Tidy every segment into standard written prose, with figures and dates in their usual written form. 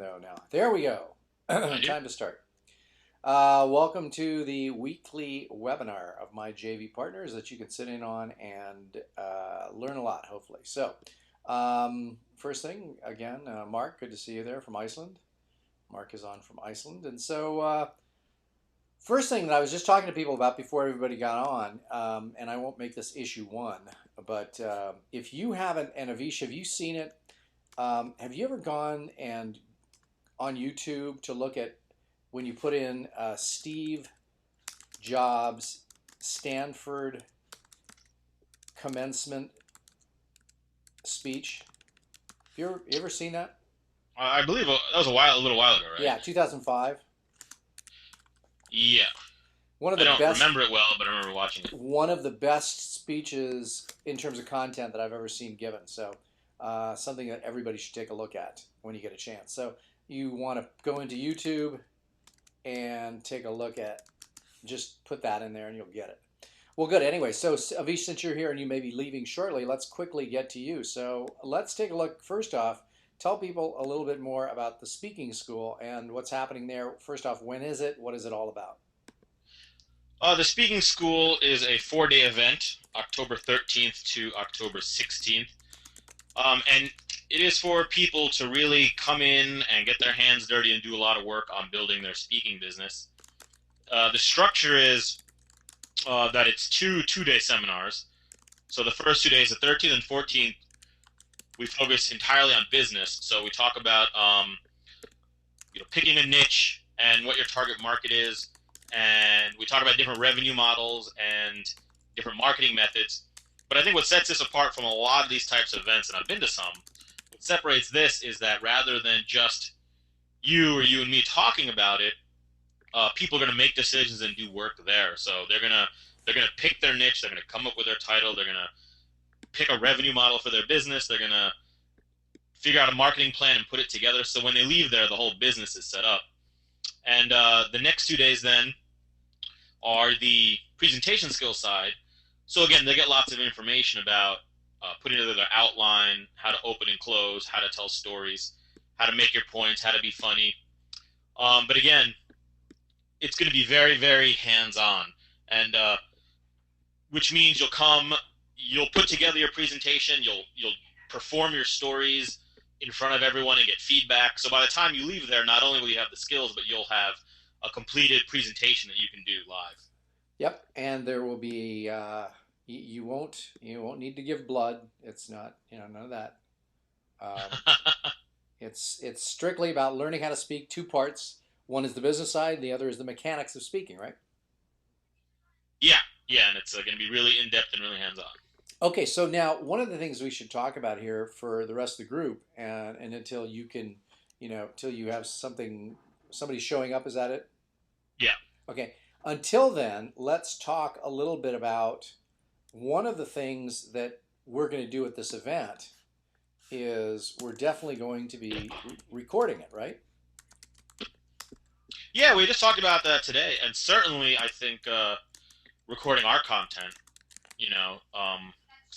though now. There we go. I do. Time to start. Welcome to the weekly webinar of my JV partners that you can sit in on and learn a lot, hopefully. First thing, again, Mark, good to see you there from Iceland. Mark is on from Iceland. First thing that I was just talking to people about before everybody got on, and I won't make this issue one, but if you haven't, and Avish, have you seen it? Have you ever gone and on YouTube to look at when you put in Steve Jobs Stanford commencement speech? Have you ever seen that? I believe that was a little while ago, right? Yeah, 2005. Yeah. One of I the don't best remember it well, but I remember watching it. one of the best speeches in terms of content that I've ever seen given. Something that everybody should take a look at when you get a chance. So you want to go into YouTube and take a look at, just put that in there and you'll get it. Well, good. Anyway, so Avish, since you're here and you may be leaving shortly, let's quickly get to you. So let's take a look. First off, tell people a little bit more about the speaking school and what's happening there. First off, when is it? What is it all about? The speaking school is a 4-day event, October 13th to October 16th. And it is for people to really come in and get their hands dirty and do a lot of work on building their speaking business. The structure is that it's two-day seminars. So the first 2 days, the 13th and 14th, we focus entirely on business. So we talk about picking a niche and what your target market is, and we talk about different revenue models and different marketing methods. But I think what sets this apart from a lot of these types of events, and I've been to some, what separates this is that rather than just you and me talking about it, people are going to make decisions and do work there. So they're gonna pick their niche. They're gonna come up with their title. They're gonna pick a revenue model for their business. They're gonna figure out a marketing plan and put it together. So when they leave there, the whole business is set up. And the next 2 days then are the presentation skill side. So again, they get lots of information about putting together their outline, how to open and close, how to tell stories, how to make your points, how to be funny. But again, it's going to be very, very hands-on, and which means you'll put together your presentation, you'll perform your stories in front of everyone and get feedback. So by the time you leave there, not only will you have the skills, but you'll have a completed presentation that you can do live. Yep, and there will be you won't need to give blood. It's not, none of that. Um, it's strictly about learning how to speak. Two parts. One is the business side, the other is the mechanics of speaking, right? Yeah, and it's going to be really in-depth and really hands-on. Okay, so now one of the things we should talk about here for the rest of the group, and until you can, until you have somebody showing up, is that it? Yeah. Okay. Until then, let's talk a little bit about one of the things that we're going to do at this event is we're definitely going to be recording it, right? Yeah, we just talked about that today, and certainly I think recording our content, because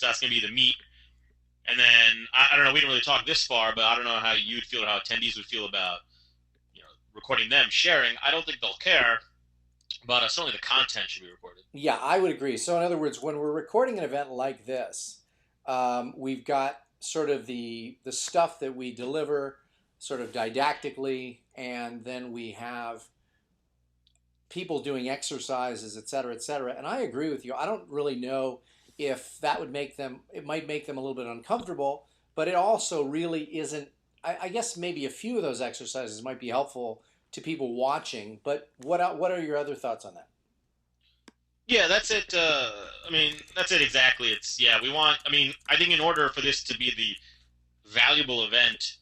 that's going to be the meat. And then, I don't know, we didn't really talk this far, but I don't know how you'd feel or how attendees would feel about, recording them, sharing. I don't think they'll care, but certainly the content should be recorded. Yeah, I would agree. So in other words, when we're recording an event like this, we've got sort of the stuff that we deliver sort of didactically, and then we have people doing exercises, et cetera, et cetera. And I agree with you. I don't really know if that would it might make them a little bit uncomfortable, but it also really isn't. I guess maybe a few of those exercises might be helpful to people watching, but what are your other thoughts on that? Yeah, that's it. That's it exactly. I think in order for this to be the valuable event,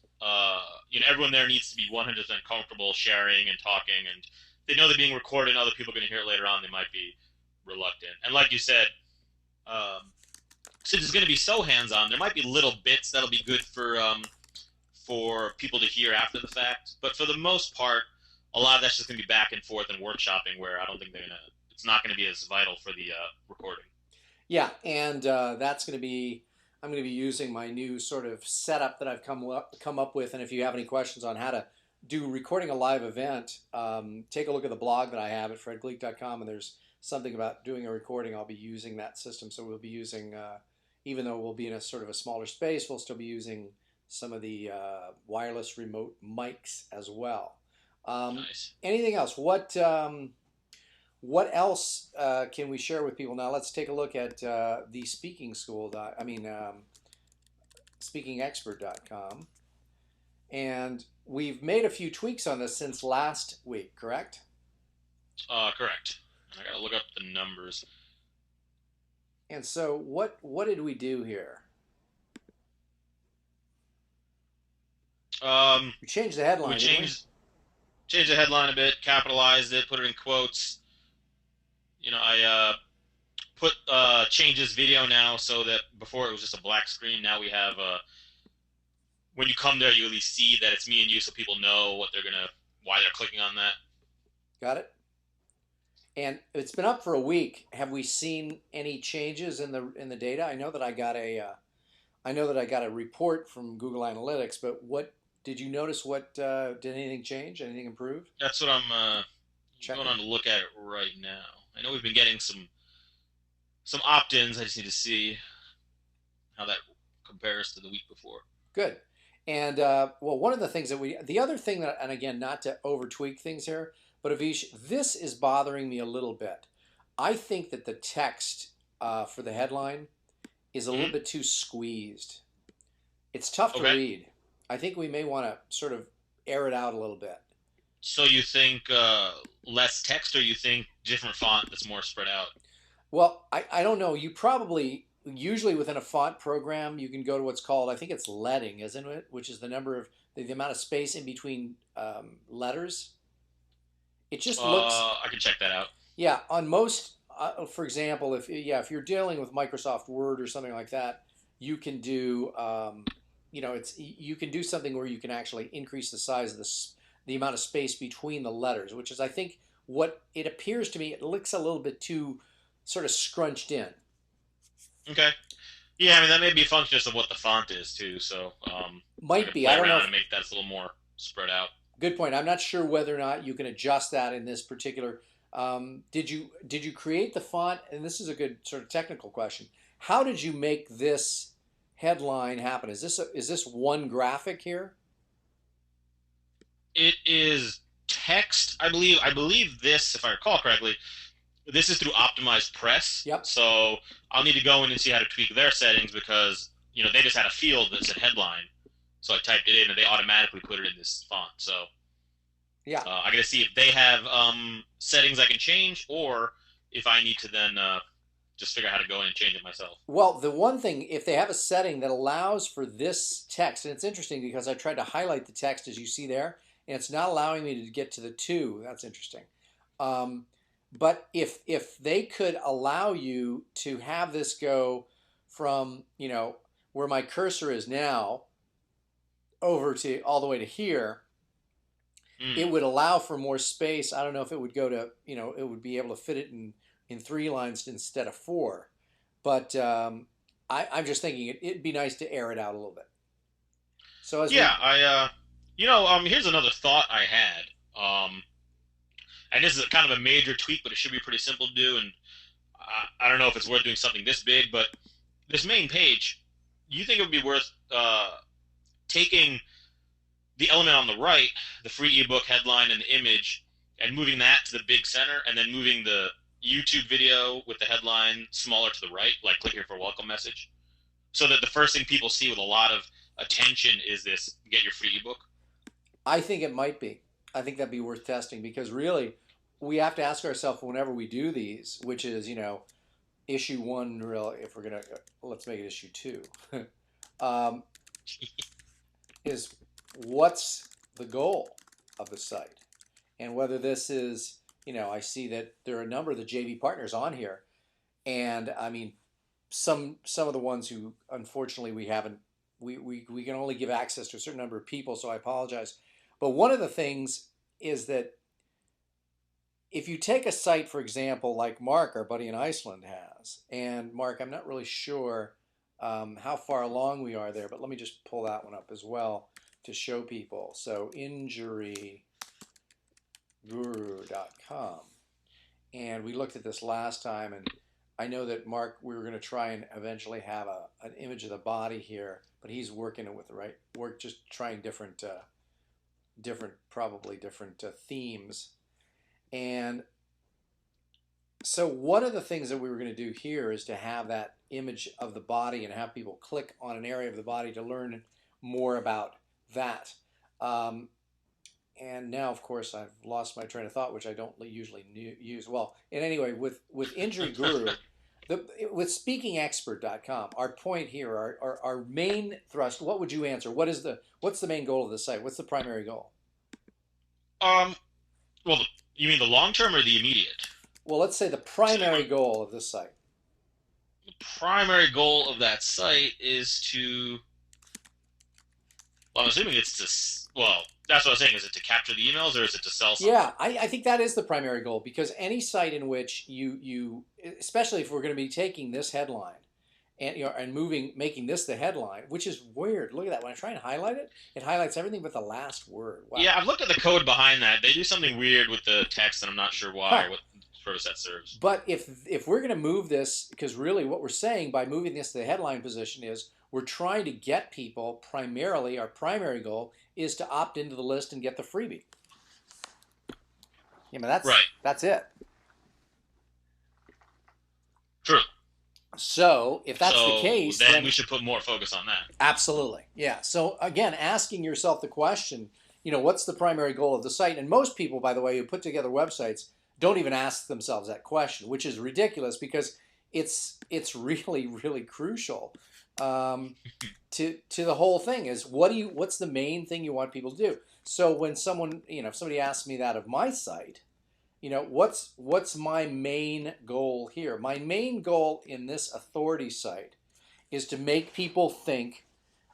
everyone there needs to be 100% comfortable sharing and talking, and they know they're being recorded and other people are going to hear it later on. They might be reluctant. And like you said, since it's going to be so hands-on, there might be little bits that'll be good for people to hear after the fact. But for the most part, a lot of that's just going to be back and forth and workshopping, where I don't think it's not going to be as vital for the recording. Yeah, and that's going to be. I'm going to be using my new sort of setup that I've come up with, and if you have any questions on how to do recording a live event, take a look at the blog that I have at fredgleeck.com, and there's something about doing a recording. I'll be using that system, so we'll be using, even though we'll be in a sort of a smaller space, we'll still be using some of the wireless remote mics as well. Nice. Anything else? What else can we share with people now? Let's take a look at the speaking school. I mean, speakingexpert.com. And we've made a few tweaks on this since last week, correct? Correct. I gotta look up the numbers. And so what did we do here? We changed the We headline, didn't we? changed the headline a bit, capitalized it, put it in quotes. I put changes video now so that before it was just a black screen. Now we have when you come there, you at least see that it's me and you, so people know why they're clicking on that. Got it. And it's been up for a week. Have we seen any changes in the data? I know that I got a report from Google Analytics, but what did you notice? What did anything change? Anything improve? That's what I'm going Checking. on to look at it right now. I know we've been getting some opt-ins. I just need to see how that compares to the week before. Good. And well, one of the things the other thing that, and again, not to over tweak things here, but Avish, this is bothering me a little bit. I think that the text for the headline is a little Mm-hmm. bit too squeezed. It's tough to Okay. read. I think we may want to sort of air it out a little bit. So you think less text, or you think different font that's more spread out? Well, I don't know. You probably, usually within a font program, you can go to what's called, I think it's leading, isn't it? Which is the number of, the amount of space in between letters. It just looks, I can check that out. yeah, on most, for example, if you're dealing with Microsoft Word or something like that, you can do, you can do something where you can actually increase the size of the amount of space between the letters, which is, I think, what it appears to me. It looks a little bit too sort of scrunched in. Okay. Yeah, I mean that may be a function just of what the font is too. So I Might could be. play I don't know around if and make that a little more spread out. Good point. I'm not sure whether or not you can adjust that in this particular. Did you create the font? And this is a good sort of technical question. How did you make this headline happen? Is this one graphic here? It is text, I believe. I believe this, if I recall correctly, this is through optimized press. Yep. So I'll need to go in and see how to tweak their settings because they just had a field that said headline. So I typed it in and they automatically put it in this font. So Yeah. I got to see if they have settings I can change, or if I need to then just figure out how to go in and change it myself. Well, the one thing, if they have a setting that allows for this text, and it's interesting because I tried to highlight the text as you see there, and it's not allowing me to get to the two. That's interesting. Um, but if they could allow you to have this go from where my cursor is now over to all the way to here, it Mm. would allow for more space. I don't know if it would go to it would be able to fit it in 3 lines instead of four, but I'm just thinking it'd be nice to air it out a little bit. So as Yeah, we here's another thought I had. And this is kind of a major tweak, but it should be pretty simple to do. And I don't know if it's worth doing something this big, but this main page, you think it would be worth taking the element on the right, the free ebook headline and the image, and moving that to the big center, and then moving the YouTube video with the headline smaller to the right, like click here for a welcome message, so that the first thing people see with a lot of attention is this get your free ebook. I think it might be. I think that'd be worth testing because really we have to ask ourselves whenever we do these, which is issue one. Real, if we're gonna let's make it issue two. um, is what's the goal of the site, and whether this is I see that there are a number of the JV partners on here, and I mean some of the ones who unfortunately we haven't we can only give access to a certain number of people, so I apologize. But one of the things is that if you take a site, for example, like Mark, our buddy in Iceland, has, and Mark, I'm not really sure how far along we are there, but let me just pull that one up as well. to show people. So injuryguru.com. And we looked at this last time, and I know that Mark, we were going to try and eventually have an image of the body here, but he's working it with the right, we're just trying probably different themes. And so one of the things that we were going to do here is to have that image of the body and have people click on an area of the body to learn more about that. And now, of course, I've lost my train of thought, which I don't usually use. Well, and anyway, with Injury Guru, with speakingexpert.com, our point here, our main thrust, what would you answer? What's the main goal of the site? What's the primary goal? Um, well, you mean the long term or the immediate? Well, let's say the primary goal of this site. The primary goal of that site is to. Well, I'm assuming it's to. Well, that's what I was saying. Is it to capture the emails or is it to sell something? Yeah, I think that is the primary goal, because any site in which you especially if we're going to be taking this headline and making this the headline, which is weird. Look at that. When I try and highlight it, it highlights everything but the last word. Wow. Yeah, I've looked at the code behind that. They do something weird with the text, and I'm not sure why. Huh. What purpose that serves. But if we're going to move this, because really what we're saying by moving this to the headline position is we're trying to get people, primarily our primary goal is to opt into the list and get the freebie. Yeah, but that's it. True. So if that's the case, then we should put more focus on that. Absolutely. Yeah. So again, asking yourself the question, what's the primary goal of the site? And most people, by the way, who put together websites don't even ask themselves that question, which is ridiculous because it's really, really crucial to the whole thing is what's the main thing you want people to do? So when if somebody asks me that of my site, what's my main goal here? My main goal in this authority site is to make people think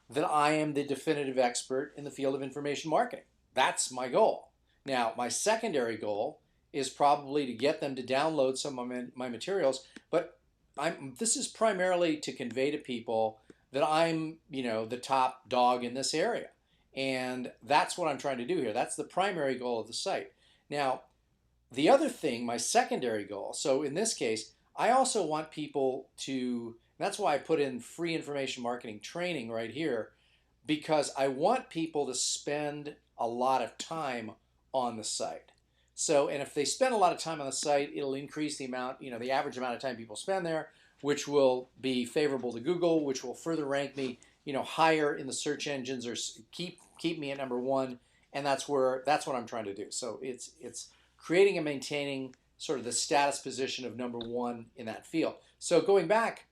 that I am the definitive expert in the field of information marketing. That's my goal. Now, my secondary goal is probably to get them to download some of my materials, but this is primarily to convey to people that I'm, the top dog in this area. And that's what I'm trying to do here. That's the primary goal of the site. Now, the other thing, my secondary goal, so in this case, I also want people to, that's why I put in free information marketing training right here, because I want people to spend a lot of time on the site. So, and if they spend a lot of time on the site, it'll increase the amount, the average amount of time people spend there, which will be favorable to Google, which will further rank me, higher in the search engines or keep me at number one. And that's what I'm trying to do. So it's creating and maintaining sort of the status position of number one in that field. So going back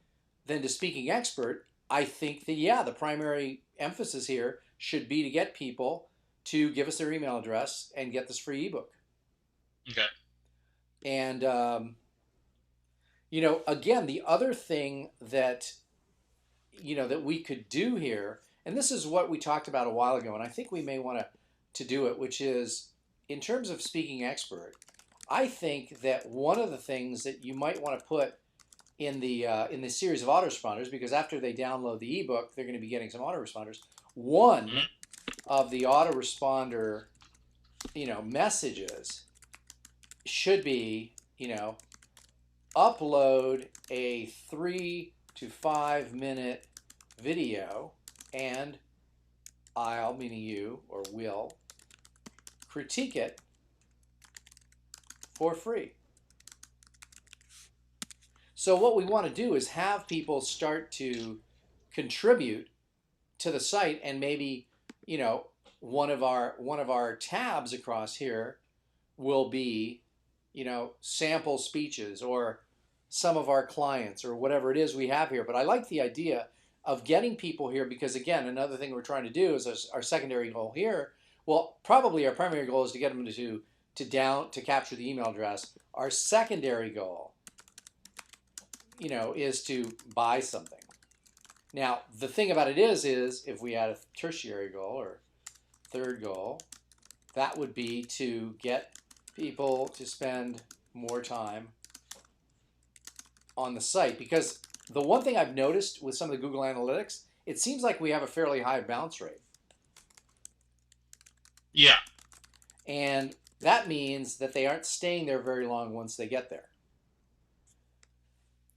then to Speaking Expert, I think that, the primary emphasis here should be to get people to give us their email address and get this free ebook. Okay. And, again, the other thing that, that we could do here, and this is what we talked about a while ago, and I think we may want to do it, which is, in terms of Speaking Expert, I think that one of the things that you might want to put in the series of autoresponders, because after they download the ebook, they're going to be getting some autoresponders. One of the autoresponder, messages should be, upload a 3 to 5 minute video, and I'll, meaning you or will, critique it for free. So what we want to do is have people start to contribute to the site, and maybe one of our tabs across here will be sample speeches or some of our clients or whatever it is we have here. But I like the idea of getting people here because, again, another thing we're trying to do is our secondary goal here. Well, probably our primary goal is to get them to capture the email address. Our secondary goal, is to buy something. Now, the thing about it is if we had a tertiary goal or third goal, that would be to get people to spend more time on the site. Because the one thing I've noticed with some of the Google Analytics, it seems like we have a fairly high bounce rate. Yeah. And that means that they aren't staying there very long once they get there.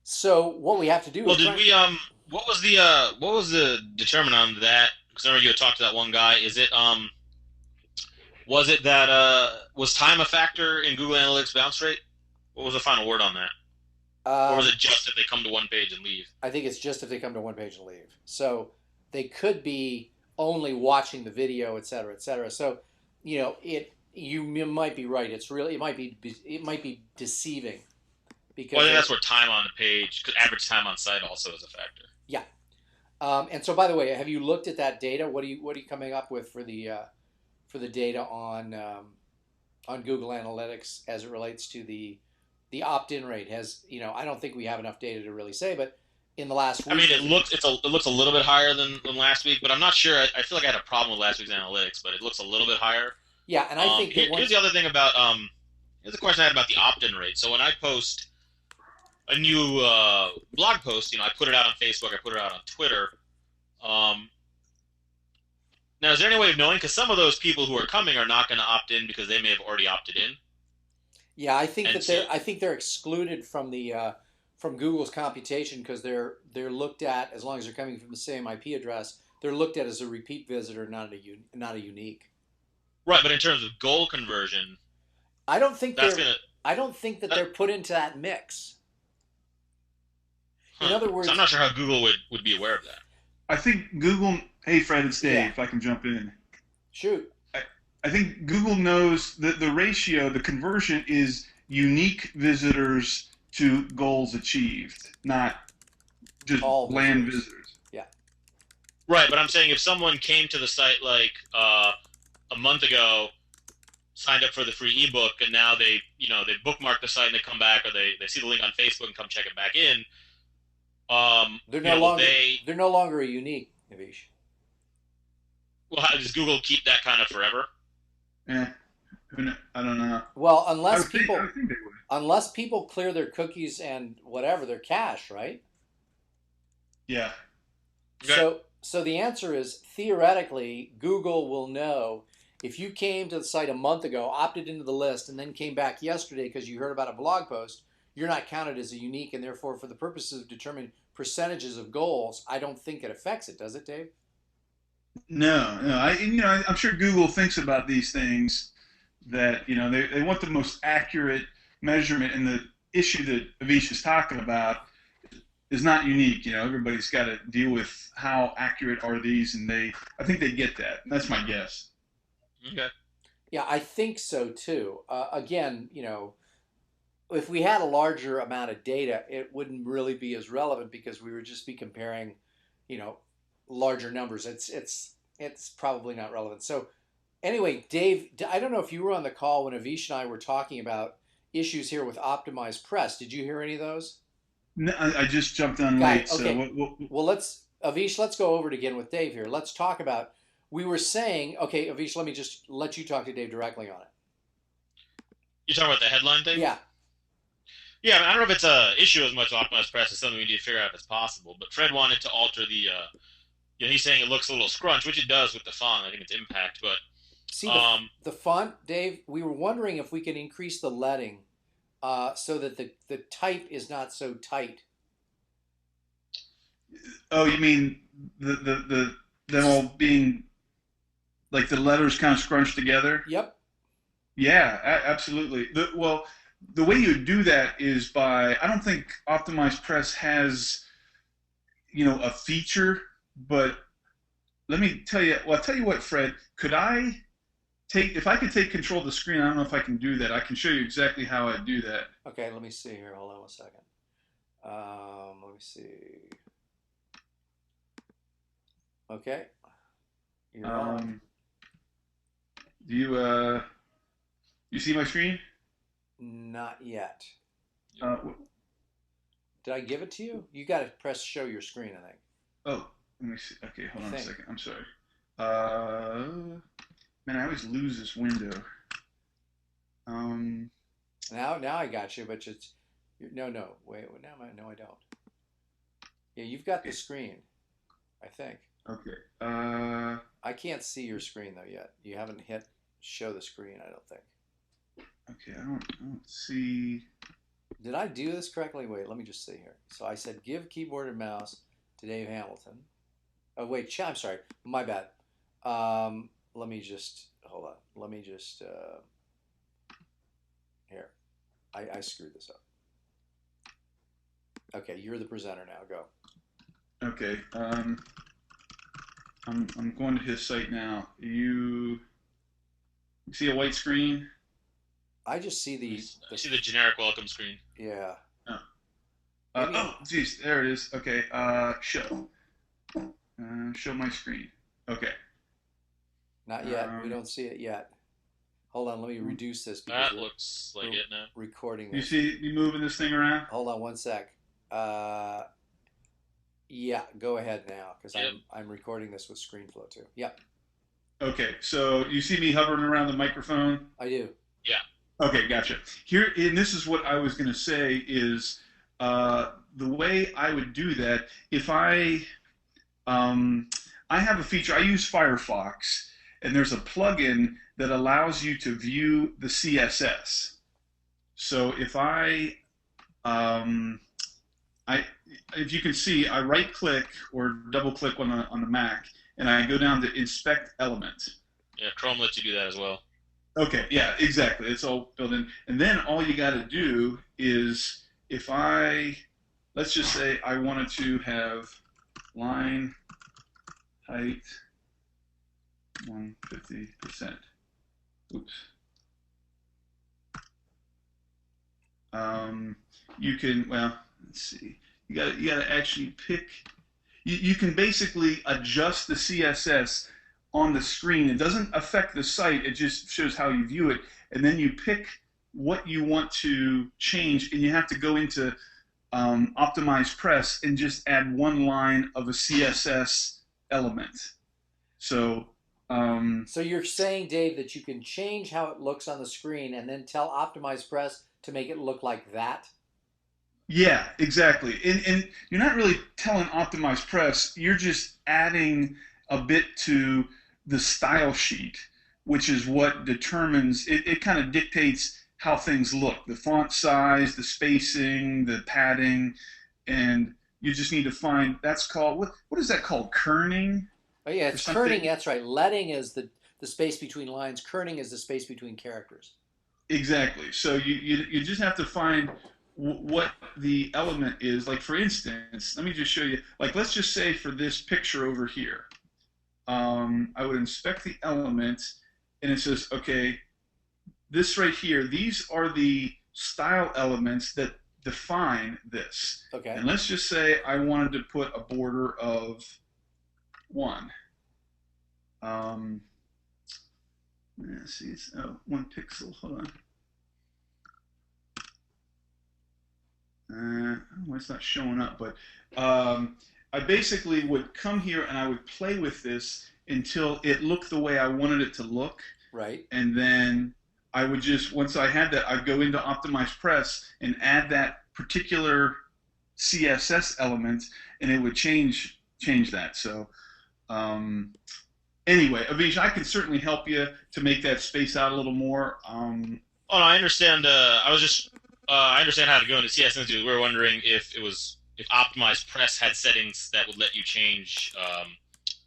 So what we have to do Well, is did try. we what was the determinant on that? Because I remember you had talked to that one guy. Is it was it that was time a factor in Google Analytics bounce rate? What was the final word on that? Or was Um, it just if they come to one page and leave? I think it's just if they come to one page and leave. So they could be only watching the video, et cetera, et cetera. So, you might be right. It might be deceiving Well, I because think they that's where time on the page, because average time on site also is a factor. yeah. And so, by the way, have you looked at that data? What are you coming up with for the data on Google Analytics as it relates to the opt-in rate? I don't think we have enough data to really say, but in the last I week, mean, has it? it looks a little bit higher than last week, but I'm not sure. I feel like I had a problem with last week's analytics, but it looks a little bit higher. Yeah, and I think that Here's once the other thing about here's a question I had about the opt-in rate. So when I post a new blog post, I put it out on Facebook, I put it out on Twitter. Um, Now, is there any way of knowing? Because some of those people who are coming are not going to opt in because they may have already opted in, Yeah, I think and that so they're excluded from Google's computation because they're looked at, as long as they're coming from the same IP address. They're looked at as a repeat visitor, not a unique. right. But in terms of goal conversion, I don't think that's they're gonna I don't think that that, they're put into that mix. In huh? other So I'm words, not sure how Google would be aware of that. I think Google. Hey, Fred, it's yeah, Dave. If I can jump in, shoot, I, I think Google knows that the ratio, the conversion is unique visitors to goals achieved, not just all bland visitors. visitors. Yeah, Right, but I'm saying if someone came to the site like a month ago, signed up for the free ebook, and now they bookmark the site and they come back, or they see the link on Facebook and come check it back in. they're no Will longer they? they're no longer a unique, Navish. Well, how, does Google keep that kind of forever? Eh, I don't know. Well, I would think they would. unless people clear their cookies and whatever their cache, right? Yeah. Okay. So the answer is theoretically Google will know if you came to the site a month ago, opted into the list, and then came back yesterday because you heard about a blog post, you're not counted as a unique, and therefore, for the purposes of determining percentages of goals, I don't think it affects it, does it, Dave? No, no. I'm sure Google thinks about these things. That they want the most accurate measurement, and the issue that Avish is talking about is not unique. Everybody's got to deal with how accurate are these, and I think they get that. That's my guess. Okay. Yeah, I think so too. Again, if we had a larger amount of data, it wouldn't really be as relevant because we would just be comparing, you know, larger numbers. It's probably not relevant. So anyway, Dave, I don't know if you were on the call when Avish and I were talking about issues here with optimized press. Did you hear any of those? No, I just jumped on Got it. late, so Okay. Well, let's go over it again with Dave here. Let's talk about. We were saying, okay, Avish, let me just let you talk to Dave directly on it. You talking about the headline thing? Yeah. Yeah, I, mean, I don't know if it's a issue as much optimized press. It's something we need to figure out if it's possible. But Fred wanted to alter the. He's saying it looks a little scrunched, which it does with the font. I think it's impact, but See um, the font, Dave. We were wondering if we can increase the leading, so that the type is not so tight. oh, you mean them all being like the letters kind of scrunched together? Yep. Yeah, absolutely. The way you do that is by, I don't think Optimized Press has, a feature, but let me tell you, well, I'll tell you what, Fred, if I could take control of the screen, I don't know if I can do that. I can show you exactly how I do that. Okay. Let me see here. Hold on one second. Let me see. Okay. You're on. Um, do you see my screen? Not yet. Uh, Did I give it to you? You got to press show your screen, I think. oh, let me see. Okay, hold I on a think. second. I'm sorry. Uh, Man, I always lose this window. Um, Now I got you, but no, no. Wait, no, I don't. Yeah, you've got the okay, screen, I think. okay. I can't see your screen though yet. You haven't hit. show the screen, I don't think. Okay, I don't see. Did I do this correctly? Wait, let me just see here. So I said give keyboard and mouse to Dave Hamilton. Oh wait, I'm sorry, my bad. Let me just hold on. Let me just here. I screwed this up. Okay, you're the presenter now. Go. Okay. I'm going to his site now. You see a white screen? I just see I see the generic welcome screen. yeah. Oh, oh, geez, there it is. Okay. Show. Show my screen. Okay. Not yet. We don't see it yet. Hold on. Let me reduce this because That looks like it now. Recording You this. see you moving this thing around? Hold on one sec. Yeah, go ahead now because Yep. I'm recording this with ScreenFlow too. Yep, Okay. So you see me hovering around the microphone? I do. Yeah. Okay, gotcha. Here, and this is what I was going to say is the way I would do that. If I have a feature, I use Firefox, and there's a plugin that allows you to view the CSS. So if if you can see, I right-click or double-click on the Mac, and I go down to Inspect Element. Yeah, Chrome lets you do that as well. Okay, yeah, exactly. It's all built in. And then all you got to do is let's just say I wanted to have line height 150%. Oops. You can, well, let's see. You got to actually pick. You can basically adjust the CSS on the screen. It doesn't affect the site. It just shows how you view it. And then you pick what you want to change, and you have to go into Optimize Press and just add one line of a CSS element. So So you're saying, Dave, that you can change how it looks on the screen and then tell Optimize Press to make it look like that? yeah, exactly. And you're not really telling Optimize Press. You're just adding a bit to the style sheet, which is what determines, it kind of dictates how things look, the font size, the spacing, the padding, and you just need to find, that's called, what is that called, kerning? Oh yeah, it's kerning, that's right. Leading is the space between lines. Kerning is the space between characters. Exactly. So you just have to find what the element is. Like for instance, let me just show you, like let's just say for this picture over here, I would inspect the element, and it says, okay, this right here, these are the style elements that define this. Okay. And let's just say I wanted to put a border of 1. Let's see, it's 1 pixel. Hold on. Well, it's not showing up, but I basically would come here and I would play with this until it looked the way I wanted it to look. Right. And then I would just, once I had that, I'd go into Optimize Press and add that particular CSS element, and it would change that. So anyway, Avish, I can certainly help you to make that space out a little more. Oh, no, I understand. I understand how to go into CSS. We were wondering if Optimize Press had settings that would let you change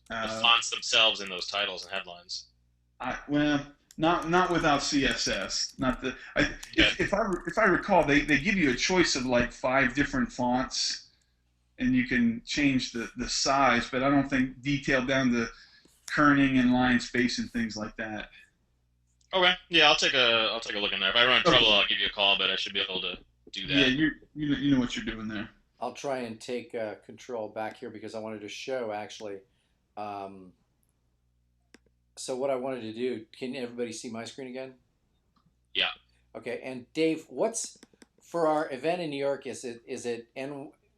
the fonts themselves in those titles and headlines. Well, not without CSS. Not the. If I recall, they give you a choice of like 5 different fonts, and you can change the size, but I don't think detailed down to kerning and line space and things like that. Okay, yeah, I'll take a look in there. If I run into trouble, I'll give you a call, but I should be able to do that. Yeah, you know what you're doing there. I'll try and take control back here because I wanted to show actually. So what I wanted to do, can everybody see my screen again? Yeah. Okay, and Dave, what's for our event in New York? Is it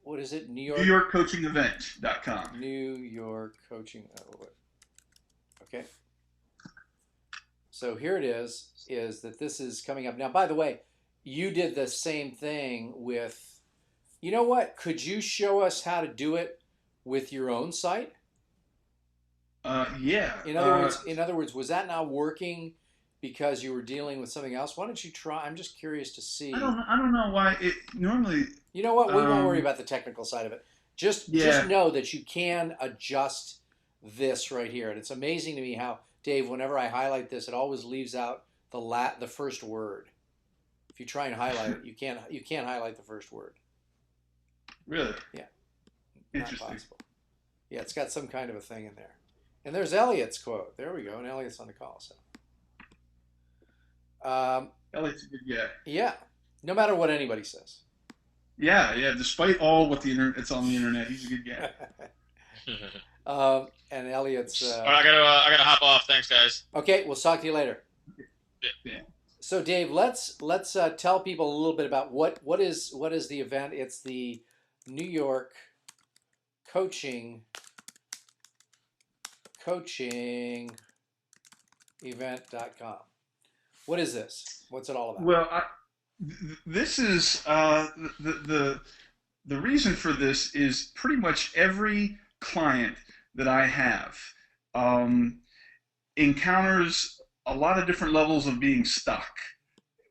what is it? New York. NewYorkCoachingEvent.com. New York Coaching. Okay. So here it is that this is coming up. Now, by the way, you did the same thing with, you know what? Could you show us how to do it with your own site? Yeah. In other words, was that not working because you were dealing with something else? Why don't you try? I'm just curious to see. I don't know why it normally. You know what? We won't worry Um, about the technical side of it. Just yeah, know that you can adjust this right here, and it's amazing to me how Dave, whenever I highlight this, it always leaves out the first word. If you try and highlight it, you can't highlight the first word. really Yeah, not interesting. possible. Yeah, it's got some kind of a thing in there. And there's Elliot's quote. There we go. And Elliot's on the call. So, Elliot's a good guy. yeah, no matter what anybody says. Yeah, yeah. Despite all what the internet, it's on the internet. He's a good guy. And Elliot's. All right, I gotta hop off. Thanks, guys. Okay, we'll talk to you later. Yeah. So, Dave, let's tell people a little bit about what is the event. It's the New York coaching event.com. What is this? What's it all about? Well, this is the reason for this is pretty much every client that I have um, encounters a lot of different levels of being stuck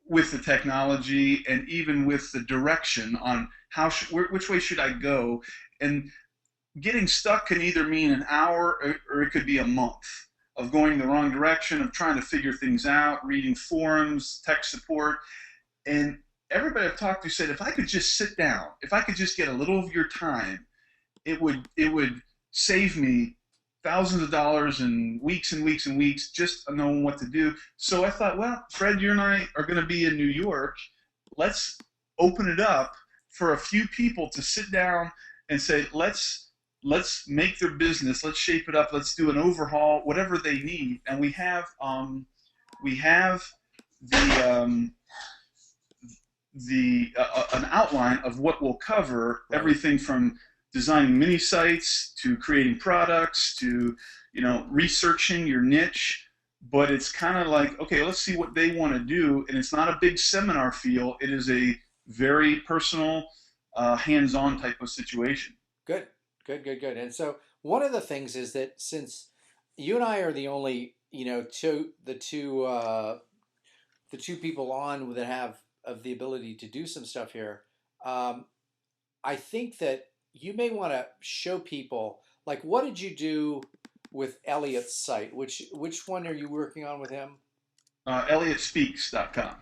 with the technology and even with the direction on which way should I go. And getting stuck can either mean an hour or it could be a month of going the wrong direction, of trying to figure things out, reading forums, tech support. And everybody I've talked to said, if I could just sit down, if I could just get a little of your time, it would save me thousands of dollars and weeks and weeks and weeks just knowing what to do. So I thought, well, Fred, you and I are going to be in New York. Let's open it up for a few people to sit down and say, let's make their business, let's shape it up, let's do an overhaul, whatever they need. And we have the an outline of what we'll cover, Right. everything from designing mini sites to creating products to researching your niche. But it's kind of like, okay, let's see what they want to do, and it's not a big seminar feel. It is a very personal, hands-on type of situation. Good, good, good, good. And so one of the things is that since you and I are the only, the two people on that have of the ability to do some stuff here, I think that you may want to show people, like, what did you do with Elliot's site? Which one are you working on with him? ElliotSpeaks.com.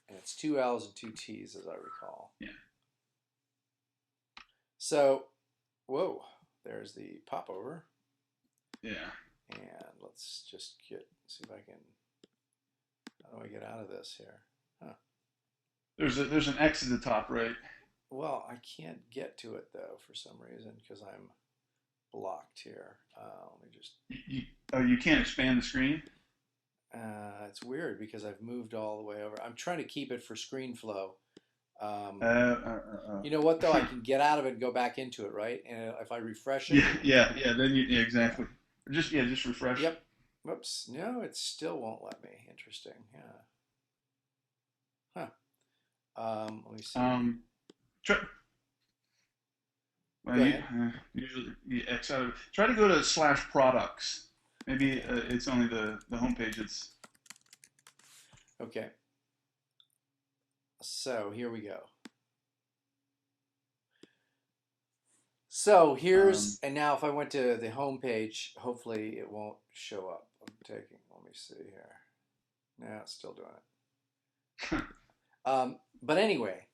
And it's 2 L's and 2 T's, as I recall. Yeah. So, whoa, there's the popover. Yeah. And let's just see if I can, how do I get out of this here? Huh. There's an X at the top, right? Well, I can't get to it though for some reason because I'm blocked here. Let me just. You can't expand the screen? It's weird because I've moved all the way over. I'm trying to keep it for screen flow. You know what though? I can get out of it and go back into it, right? And if I refresh it. Yeah. Then yeah, exactly. Just refresh. Yep. Whoops. No, it still won't let me. Interesting. Yeah. Huh. Let me see. Try, well, usually you X out of it. Try to go to /products. Maybe it's only the homepage. It's okay. So here we go. So here's and now if I went to the home page, hopefully it won't show up. Let me see here. No, it's still doing it. But anyway,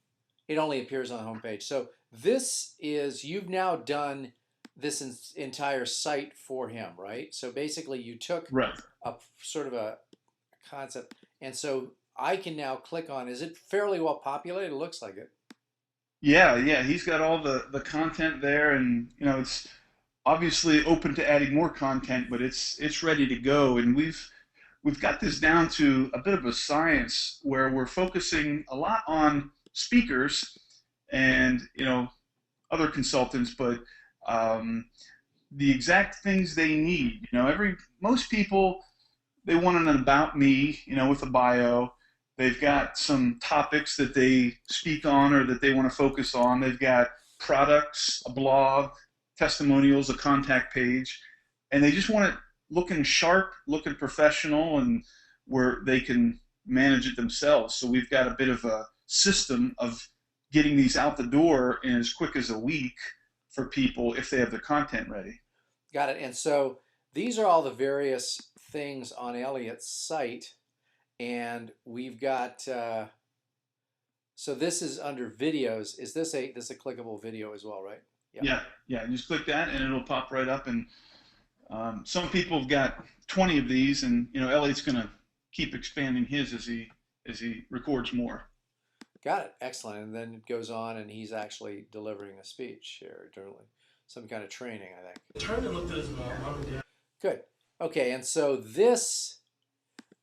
it only appears on the home page. So this is, you've now done this entire site for him, right? So basically you took right. a sort of a concept, and so I can now click on, is it fairly well populated? It looks like it. Yeah. He's got all the content there, and it's obviously open to adding more content, but it's ready to go. And we've got this down to a bit of a science where we're focusing a lot on speakers and other consultants, but the exact things they need. Most people, they want an about me, with a bio. They've got some topics that they speak on or that they want to focus on. They've got products, a blog, testimonials, a contact page, and they just want it looking sharp, looking professional, and where they can manage it themselves. So we've got a bit of a system of getting these out the door in as quick as a week for people if they have their content ready. Got it. And so these are all the various things on Elliot's site, and we've got. So this is under videos. Is this a clickable video as well, right? Yeah. Yeah. Just click that, and it'll pop right up. And some people have got 20 of these, and Elliot's going to keep expanding his as he records more. Got it. Excellent. And then it goes on, and he's actually delivering a speech here, some kind of training, I think. Turned and looked at his mom and dad. Good. Okay. And so this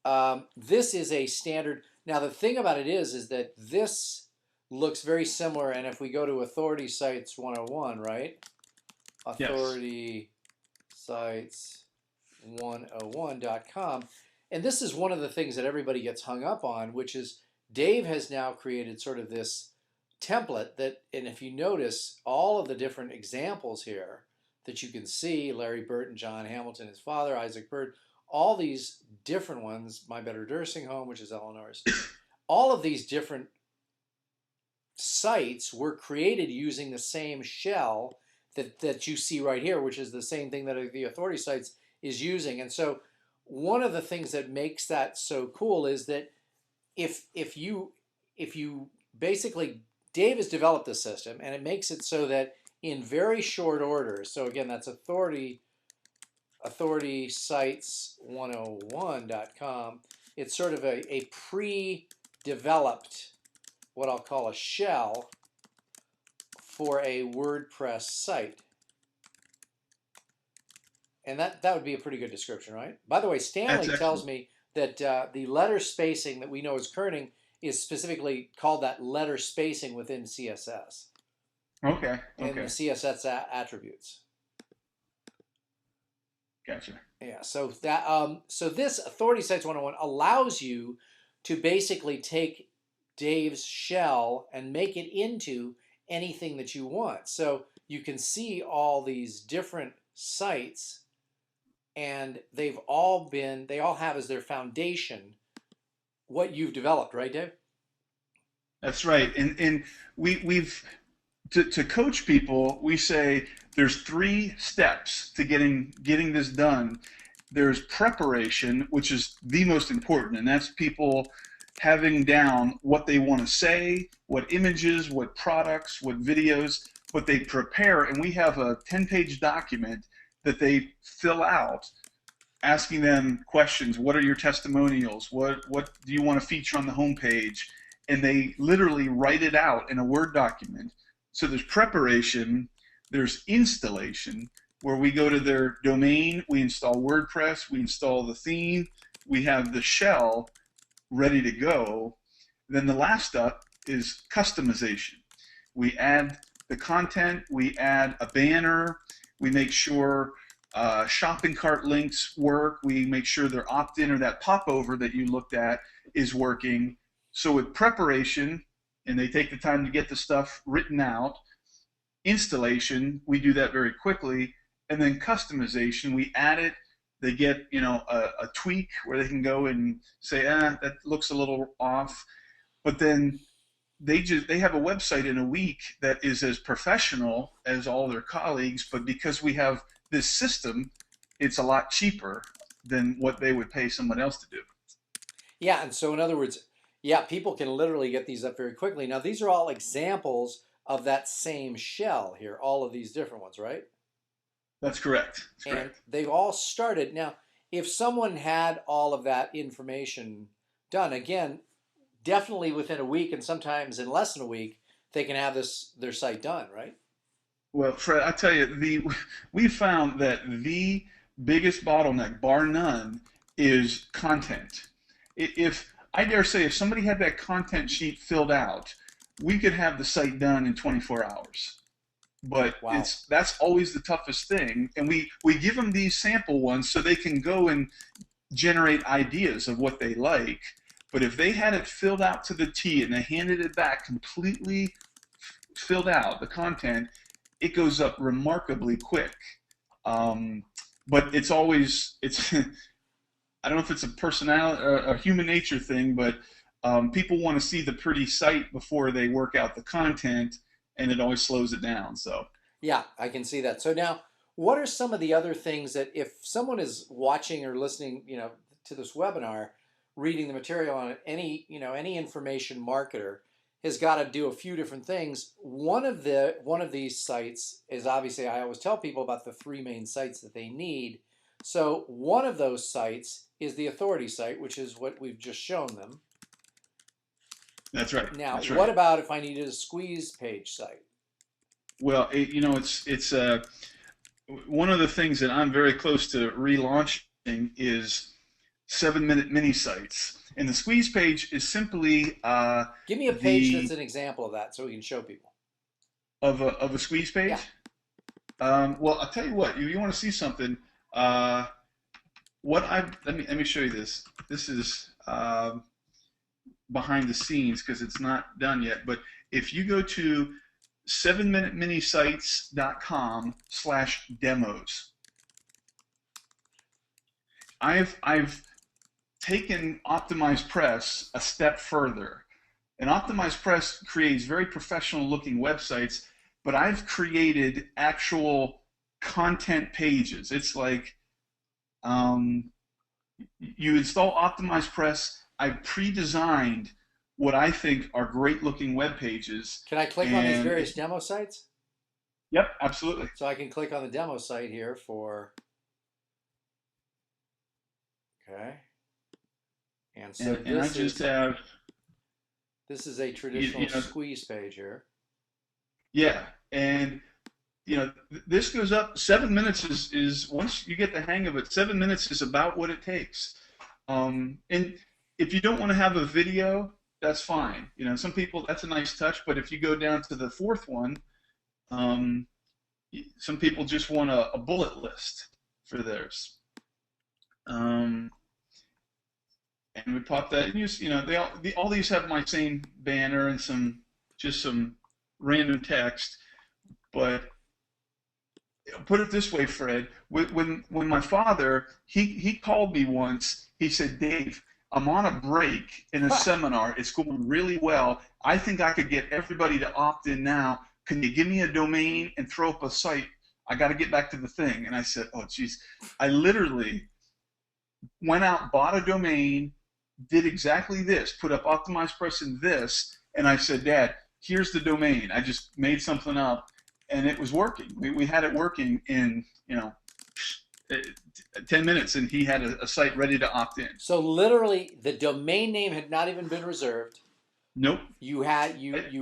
is a standard. Now the thing about it is that this looks very similar. And if we go to Authority Sites 101, right? Authority Sites 101.com. And this is one of the things that everybody gets hung up on, which is Dave has now created sort of this template that, and if you notice all of the different examples here that you can see, Larry Burton, John Hamilton, his father, Isaac Bird, all these different ones, My Better Nursing Home, which is Eleanor's, all of these different sites were created using the same shell that you see right here, which is the same thing that the Authority Sites is using. And so one of the things that makes that so cool is that if you basically, Dave has developed the system, and it makes it so that in very short order, so again, that's Authority Sites 101.com. It's sort of a pre-developed, what I'll call a shell for a WordPress site. And that would be a pretty good description, right? By the way, Stanley tells me that the letter spacing that we know is kerning is specifically called that letter spacing within CSS. Okay. And the CSS attributes. Gotcha. Yeah. So that so this Authority Sites 101 allows you to basically take Dave's shell and make it into anything that you want. So you can see all these different sites, and they all have as their foundation what you've developed, right, Dave? That's right. And we've to coach people, we say there's 3 steps to getting this done. There's preparation, which is the most important, and that's people having down what they want to say, what images, what products, what videos, what they prepare, and we have a 10-page document that they fill out, asking them questions. What are your testimonials? What do you want to feature on the homepage? And they literally write it out in a Word document. So there's preparation, there's installation, where we go to their domain, we install WordPress, we install the theme, we have the shell ready to go. Then the last step is customization. We add the content, we add a banner, we make sure shopping cart links work, we make sure their opt-in or that popover that you looked at is working. So with preparation, and they take the time to get the stuff written out, installation, we do that very quickly, and then customization, we add it, they get a tweak where they can go and say, that looks a little off, but then they have a website in a week that is as professional as all their colleagues, but because we have this system, it's a lot cheaper than what they would pay someone else to do. Yeah, and so in other words, yeah, people can literally get these up very quickly. Now, these are all examples of that same shell here, all of these different ones, right? That's correct. And they've all started. Now, if someone had all of that information done, again, definitely within a week, and sometimes in less than a week, they can have their site done, right? Well, Fred, I tell you, we found that the biggest bottleneck, bar none, is content. If I dare say, if somebody had that content sheet filled out, we could have the site done in 24 hours. But wow. That's always the toughest thing. And we give them these sample ones so they can go and generate ideas of what they like. But if they had it filled out to the T and they handed it back completely filled out, the content, it goes up remarkably quick. but it's always it's I don't know if it's a personality or a human nature thing, but people want to see the pretty site before they work out the content, and it always slows it down. So Yeah, I can see that. So now, what are some of the other things that if someone is watching or listening, to this webinar, reading the material on it, any information marketer has got to do a few different things. One of these sites is obviously I always tell people about the three main sites that they need. So one of those sites is the authority site, which is what we've just shown them. that's right. Now, That's what right. about if I needed a squeeze page site? Well, it's one of the things that I'm very close to relaunching is 7-minute mini sites, and the squeeze page is simply Give me a page that's the an example of that so we can show people. of a squeeze page. Yeah. Well, I'll tell you what. You want to see something? Uh, what I let me show you this. This is behind the scenes because it's not done yet. But if you go to 7minuteminiesites.com/demos, I've taken Optimized Press a step further. And Optimized Press creates very professional looking websites, but I've created actual content pages. It's like you install Optimized Press. I've pre-designed what I think are great looking web pages. Can I click on these And various demo sites? yep, absolutely. So I can click on the demo site here okay. And so And I just have, this is a you, traditional you know, squeeze page here. yeah. And this goes up 7 minutes is once you get the hang of it, 7 minutes is about what it takes. And if you don't want to have a video, that's fine. Some people, that's a nice touch, but if you go down to the fourth one, um, some people just want a bullet list for theirs. And we pop that, and all these have my same banner and some random text, but put it this way, Fred. When my father he called me once, he said, "Dave, I'm on a break in a seminar. It's going really well. I think I could get everybody to opt in now. Can you give me a domain and throw up a site? I got to get back to the thing." And I said, "Oh, geez." I literally went out, bought a domain, did exactly this, put up Optimized Press in this, and I said, "Dad, here's the domain." I just made something up, and it was working. We had it working in 10 minutes, and he had a site ready to opt in. So literally, the domain name had not even been reserved. Nope. You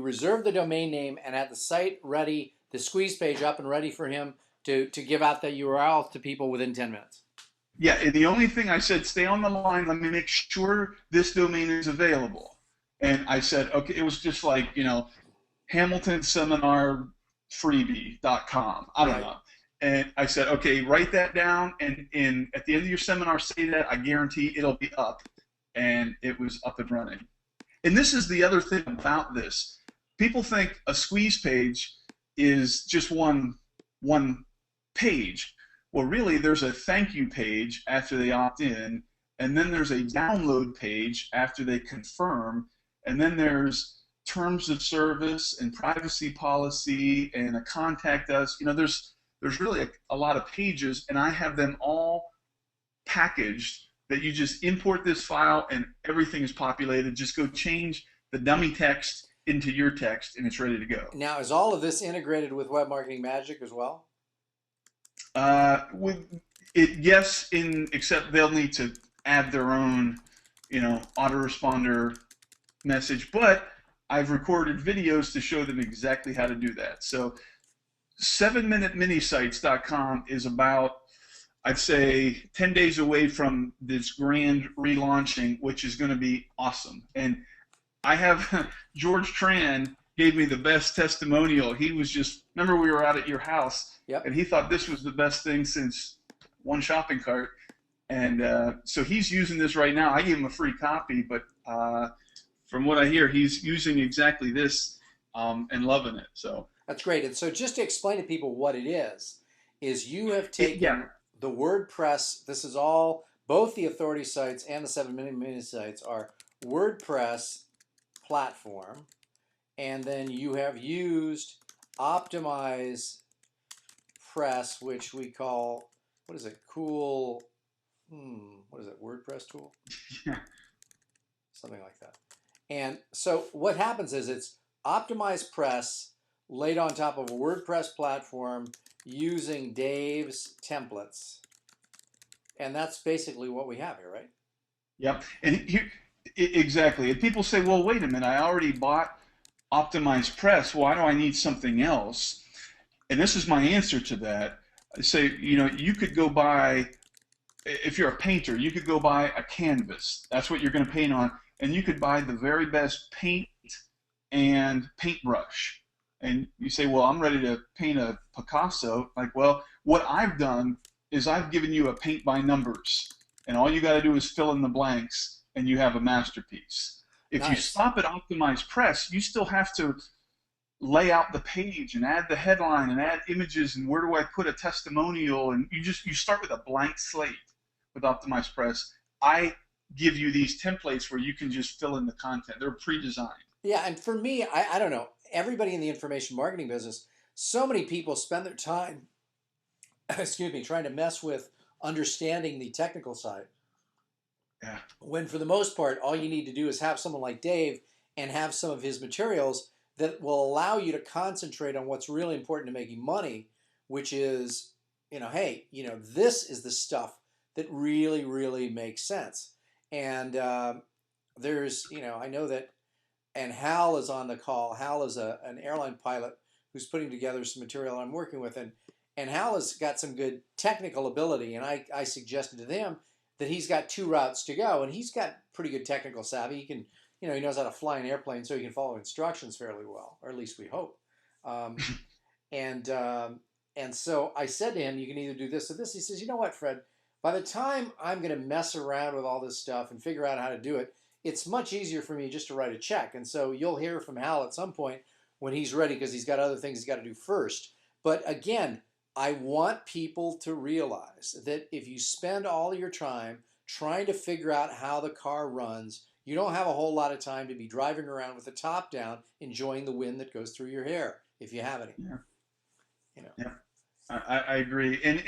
reserved the domain name and had the site ready, the squeeze page up and ready for him to give out the URL to people within 10 minutes. Yeah, and the only thing I said, stay on the line, let me make sure this domain is available. And I said, okay, it was just like, Hamilton Seminar freebie.com. I don't Right. know. And I said, okay, write that down, and at the end of your seminar, say that. I guarantee it'll be up. And it was up and running. And this is the other thing about this. People think a squeeze page is just one page. Well, really, there's a thank you page after they opt in, and then there's a download page after they confirm, and then there's terms of service and privacy policy and a contact us. There's really a lot of pages, and I have them all packaged that you just import this file and everything is populated. Just go change the dummy text into your text, and it's ready to go. Now, is all of this integrated with Web Marketing Magic as well? With it, yes, except they'll need to add their own, autoresponder message. But I've recorded videos to show them exactly how to do that. So 7minuteminiesites.com is about, I'd say, 10 days away from this grand relaunching, which is going to be awesome. And I have George Tran gave me the best testimonial. He was just, remember we were out at your house, Yep. and he thought this was the best thing since one shopping cart. And so he's using this right now. I gave him a free copy, but from what I hear, he's using exactly this and loving it. So That's great. And so just to explain to people what it is you have taken the WordPress, this is all, both the authority sites and the 7-minute mini sites are WordPress platform. And then you have used Optimize Press, which we call, what is it, cool, what is it, WordPress tool? Yeah. Something like that. And so what happens is it's Optimize Press laid on top of a WordPress platform using Dave's templates. And that's basically what we have here, right? Yep. And here, exactly. And people say, well, wait a minute, I already bought Optimize Press. Why do I need something else? And this is my answer to that. I say, you could go buy, if you're a painter, you could go buy a canvas. That's what you're going to paint on. And you could buy the very best paint and paintbrush. And you say, well, I'm ready to paint a Picasso. Like, well, what I've done is I've given you a paint by numbers. And all you got to do is fill in the blanks, and you have a masterpiece. If you Nice. stop at Optimize Press, you still have to lay out the page and add the headline and add images and where do I put a testimonial, and you start with a blank slate with Optimize Press. I give you these templates where you can just fill in the content. They're pre-designed. Yeah, and for me, I don't know, everybody in the information marketing business, so many people spend their time, excuse me, trying to mess with understanding the technical side. Yeah. When for the most part, all you need to do is have someone like Dave and have some of his materials that will allow you to concentrate on what's really important to making money, which is, hey, this is the stuff that really, really makes sense. And there's, I know that, and Hal is on the call. Hal is an airline pilot who's putting together some material I'm working with, and Hal has got some good technical ability, and I suggested to them that he's got two routes to go, and he's got pretty good technical savvy. He can, he knows how to fly an airplane, so he can follow instructions fairly well, or at least we hope. Um, and and so I said to him, you can either do this or this. He says, you know what, Fred? By the time I'm going to mess around with all this stuff and figure out how to do it, it's much easier for me just to write a check. And so you'll hear from Hal at some point when he's ready, because he's got other things he's got to do first. But again, I want people to realize that if you spend all your time trying to figure out how the car runs, you don't have a whole lot of time to be driving around with the top down, enjoying the wind that goes through your hair, if you have any. Yeah. You know. Yeah. I agree. And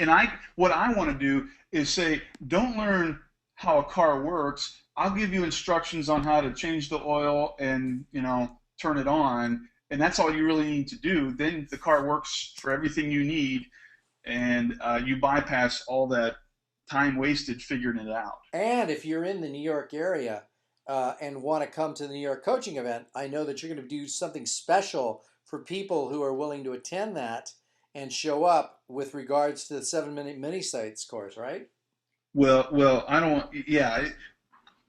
what I want to do is say, don't learn how a car works. I'll give you instructions on how to change the oil and, turn it on. And that's all you really need to do. Then the car works for everything you need, and you bypass all that time wasted figuring it out. And if you're in the New York area and want to come to the New York coaching event, I know that you're going to do something special for people who are willing to attend that and show up with regards to the 7-minute mini sites course, right? Well, I don't. Yeah,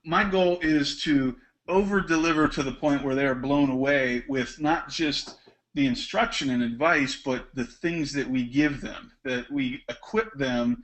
my goal is to over deliver to the point where they're blown away with not just the instruction and advice, but the things that we give them, that we equip them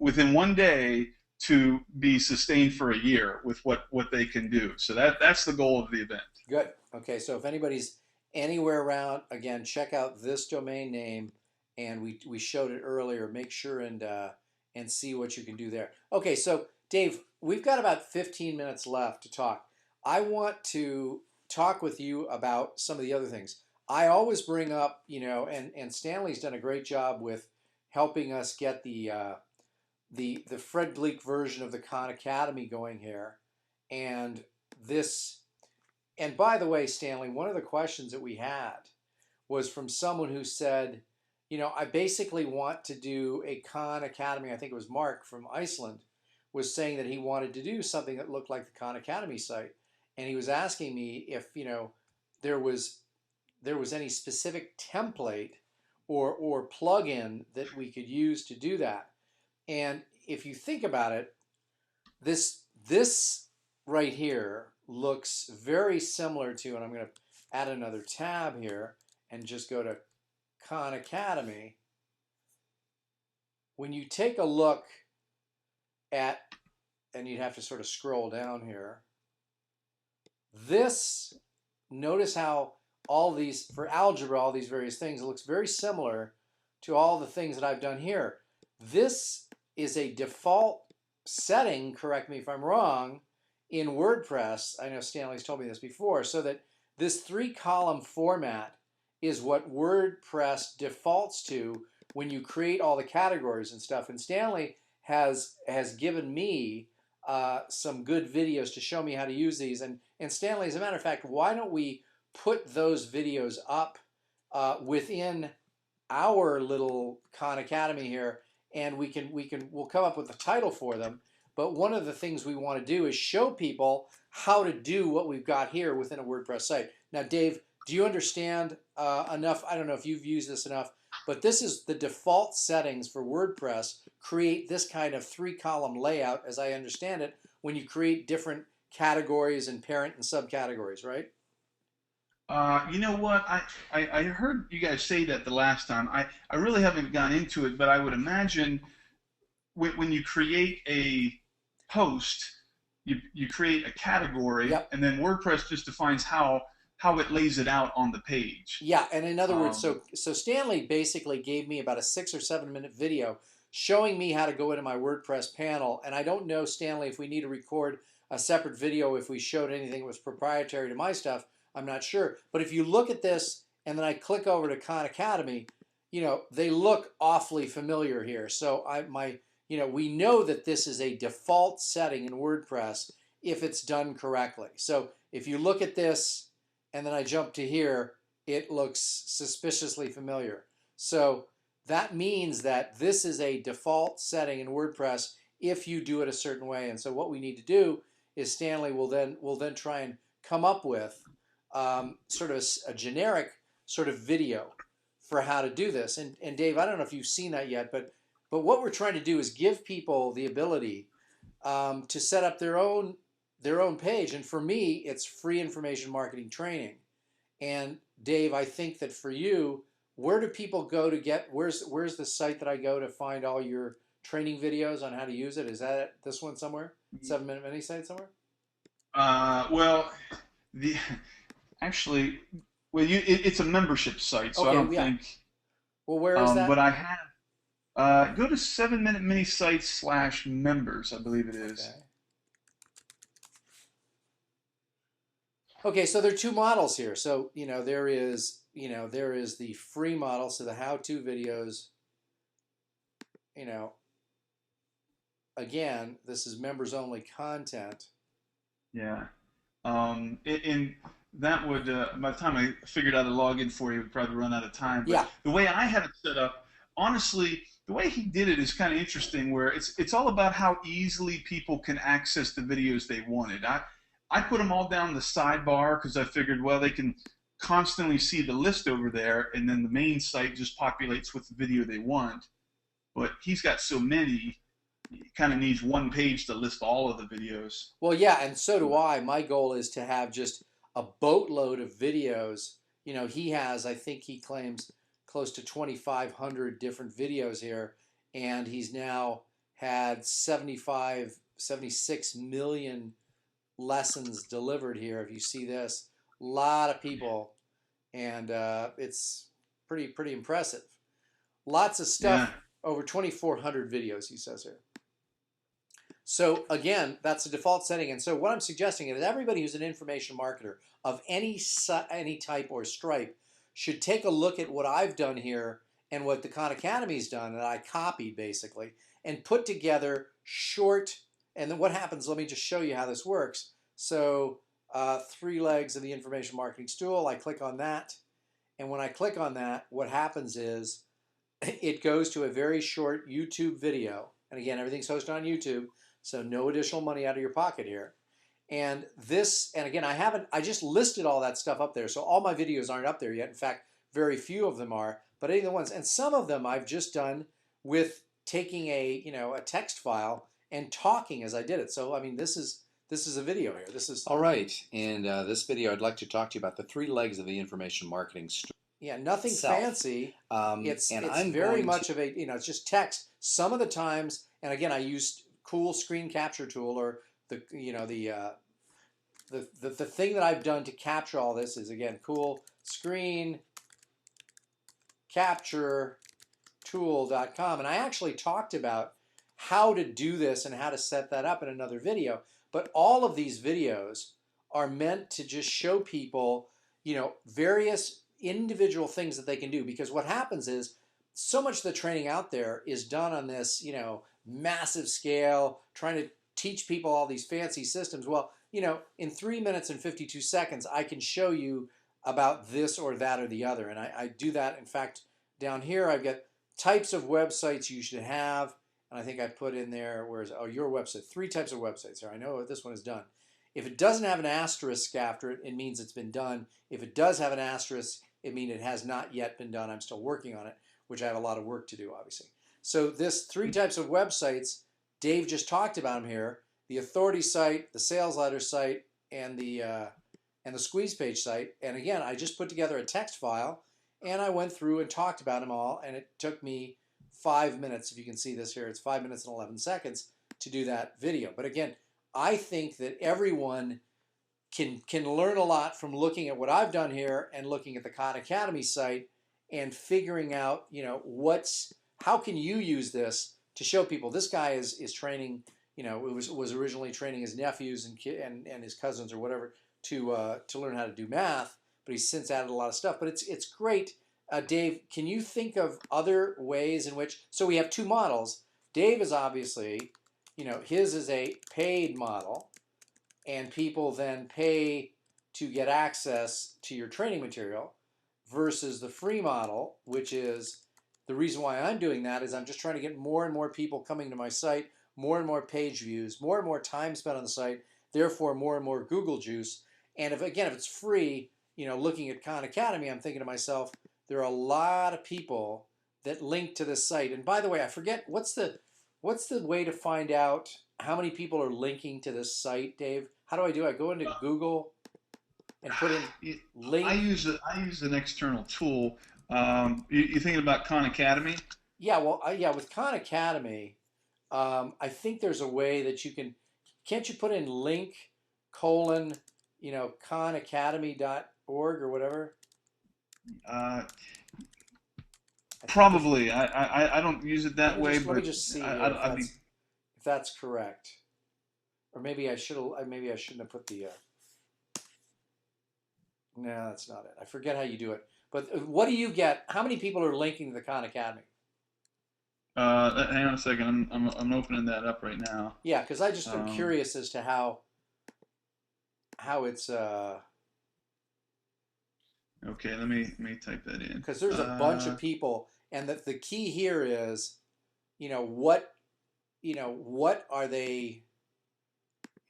within one day to be sustained for a year with what they can do. So that's the goal of the event. Good. Okay, so if anybody's anywhere around, again, check out this domain name, and we showed it earlier. Make sure and see what you can do there. Okay, so Dave, we've got about 15 minutes left to talk. I want to talk with you about some of the other things. I always bring up, and Stanley's done a great job with helping us get the Fred Gleeck version of the Khan Academy going here. And this, and by the way, Stanley, one of the questions that we had was from someone who said, I basically want to do a Khan Academy. I think it was Mark from Iceland was saying that he wanted to do something that looked like the Khan Academy site. And he was asking me if, there was any specific template or plugin that we could use to do that. And if you think about it, this right here looks very similar to, and I'm going to add another tab here and just go to Khan Academy. When you take a look at, and you'd have to sort of scroll down here, this, notice how all these, for algebra, all these various things, it looks very similar to all the things that I've done here. This is a default setting, correct me if I'm wrong, in WordPress. I know Stanley's told me this before, so that this 3-column format is what WordPress defaults to when you create all the categories and stuff. And Stanley has given me some good videos to show me how to use these. And Stanley, as a matter of fact, why don't we put those videos up within our little Khan Academy here, and we'll come up with a title for them. But one of the things we want to do is show people how to do what we've got here within a WordPress site. Now, Dave, do you understand enough? I don't know if you've used this enough, but this is the default settings for WordPress. Create this kind of 3-column layout, as I understand it, when you create different categories and parent and subcategories, right? You know what? I heard you guys say that the last time. I really haven't gone into it, but I would imagine when you create a post, you create a category, Yep. and then WordPress just defines how it lays it out on the page. Yeah, and in other words, so Stanley basically gave me about a 6 or 7 minute video showing me how to go into my WordPress panel. And I don't know, Stanley, if we need to record a separate video if we showed anything that was proprietary to my stuff. I'm not sure. But if you look at this and then I click over to Khan Academy, they look awfully familiar here. So we know that this is a default setting in WordPress if it's done correctly. So if you look at this and then I jump to here, it looks suspiciously familiar. So that means that this is a default setting in WordPress if you do it a certain way. And so what we need to do is Stanley will then try and come up with sort of a generic sort of video for how to do this. And Dave, I don't know if you've seen that yet, but what we're trying to do is give people the ability to set up their own page. And for me, it's free information marketing training. And Dave, I think that for you, where do people go to get, where's the site that I go to find all your training videos on how to use it? Is that this one somewhere? 7 Minute Mini site somewhere? Well, the actually, it's a membership site, so Okay, I don't yeah. think. Well, where is that? But I have. Go to 7 Minute Mini Site /members, I believe it is. Okay. Okay, so there are two models here. So, there is the free model, so the how-to videos, again, this is members only content. Yeah. And that would, by the time I figured out a login for you, would probably run out of time. But yeah. The way I had it set up, honestly, the way he did it is kind of interesting, where it's all about how easily people can access the videos they wanted. I put them all down the sidebar because I figured, well, they can constantly see the list over there, and then the main site just populates with the video they want. But he's got so many, he kind of needs one page to list all of the videos. Well, yeah, and so do I. My goal is to have just a boatload of videos. He has, I think he claims, close to 2,500 different videos here, and he's now had 76 million lessons delivered here. If you see this, a lot of people, and it's pretty impressive. Lots of stuff. Yeah. Over 2,400 videos, he says here. So again, that's the default setting. And so what I'm suggesting is everybody who's an information marketer of any type or stripe should take a look at what I've done here and what the Khan Academy's done, that I copied basically, and put together short. And then what happens? Let me just show you how this works. So 3 legs of the information marketing stool. I click on that, and when I click on that, what happens is it goes to a very short YouTube video. And again, everything's hosted on YouTube, so no additional money out of your pocket here. And again, I just listed all that stuff up there. So all my videos aren't up there yet. In fact, very few of them are, but any of the ones, and some of them I've just done with taking a text file and talking as I did it. So I mean, this is a video here. This is all right. And this video, I'd like to talk to you about the 3 legs of the information marketing stool. Yeah, nothing Self. fancy. It's I'm very much of a, it's just text. Some of the times, and again, I used cool screen capture tool, or the thing that I've done to capture all this is, again, cool screen capture tool.com. And I actually talked about how to do this and how to set that up in another video. But all of these videos are meant to just show people, various individual things that they can do. Because what happens is so much of the training out there is done on this, massive scale, trying to teach people all these fancy systems. Well, in 3 minutes and 52 seconds, I can show you about this or that or the other. And I do that. In fact, down here, I've got types of websites you should have. And I think I put in there, your website, 3 types of websites here. I know this one is done. If it doesn't have an asterisk after it, it means it's been done. If it does have an asterisk, it means it has not yet been done. I'm still working on it, which I have a lot of work to do, obviously. So this 3 types of websites, Dave just talked about them here: the authority site, the sales letter site, and the squeeze page site. And again, I just put together a text file, and I went through and talked about them all, and it took me 5 minutes. If you can see this here, it's 5 minutes and 11 seconds to do that video. But again, I think that everyone can learn a lot from looking at what I've done here and looking at the Khan Academy site and figuring out, how can you use this to show people. This guy is training, was originally training his nephews and his cousins or whatever to learn how to do math, but he's since added a lot of stuff. But it's great. Dave, can you think of other ways in which, so we have 2 models. Dave is obviously, his is a paid model, and people then pay to get access to your training material, versus the free model, which is the reason why I'm doing that is I'm just trying to get more and more people coming to my site, more and more page views, more and more time spent on the site, therefore more and more Google juice. And if it's free, looking at Khan Academy, I'm thinking to myself, there are a lot of people that link to this site. And by the way, I forget, what's the way to find out how many people are linking to this site, Dave? How do I do it? I go into Google and put in link. I use an external tool. You thinking about Khan Academy? Yeah, well, with Khan Academy, I think there's a way that you can't you put in link colon, khanacademy.org or whatever? Probably. I don't use it that way, let me but just see if if that's correct. Or maybe I shouldn't have put the. No, that's not it. I forget how you do it. But what do you get? How many people are linking to the Khan Academy? hang on a second. I'm opening that up right now. Yeah, because I just am curious as to how it's. Okay, let me type that in. Because there's a bunch of people, and the key here is, what are they,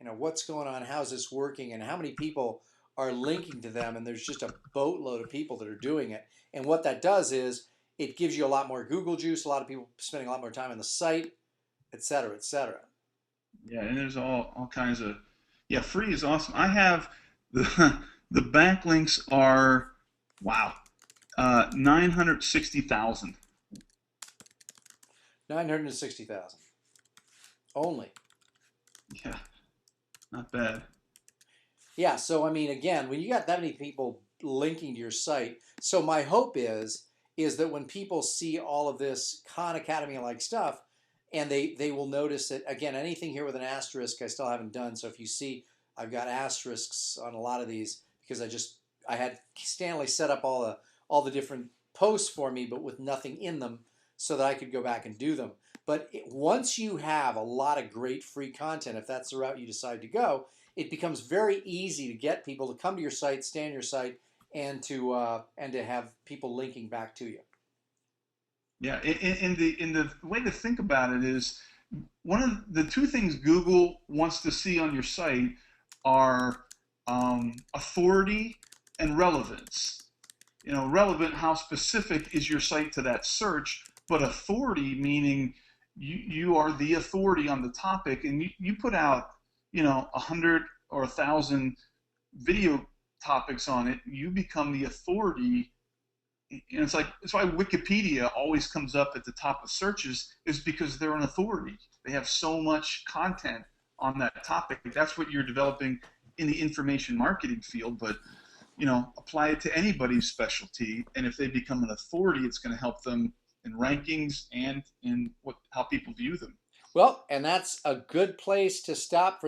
what's going on? How's this working? And how many people are linking to them? And there's just a boatload of people that are doing it. And what that does is it gives you a lot more Google juice, a lot of people spending a lot more time on the site, et cetera, et cetera. Yeah, and there's all kinds of, free is awesome. I have the backlinks are, wow, 960,000. 960,000 only. Yeah, not bad. Yeah, so again, when you got that many people linking to your site, so my hope is that when people see all of this Khan Academy like stuff, and they will notice that, again, anything here with an asterisk I still haven't done. So if you see, I've got asterisks on a lot of these because I had Stanley set up all the different posts for me, but with nothing in them, so that I could go back and do them. But once you have a lot of great free content, if that's the route you decide to go, it becomes very easy to get people to come to your site, stay on your site, and to have people linking back to you. Yeah, in the way to think about it is, one of the 2 things Google wants to see on your site are authority and relevance. Relevant, how specific is your site to that search, but authority meaning you are the authority on the topic, and you put out 100 or 1,000 video topics on it, you become the authority. And it's why Wikipedia always comes up at the top of searches, is because they're an authority. They have so much content on that topic. That's what you're developing in the information marketing field, but apply it to anybody's specialty, and if they become an authority, it's going to help them in rankings and in how people view them. Well, and that's a good place to stop for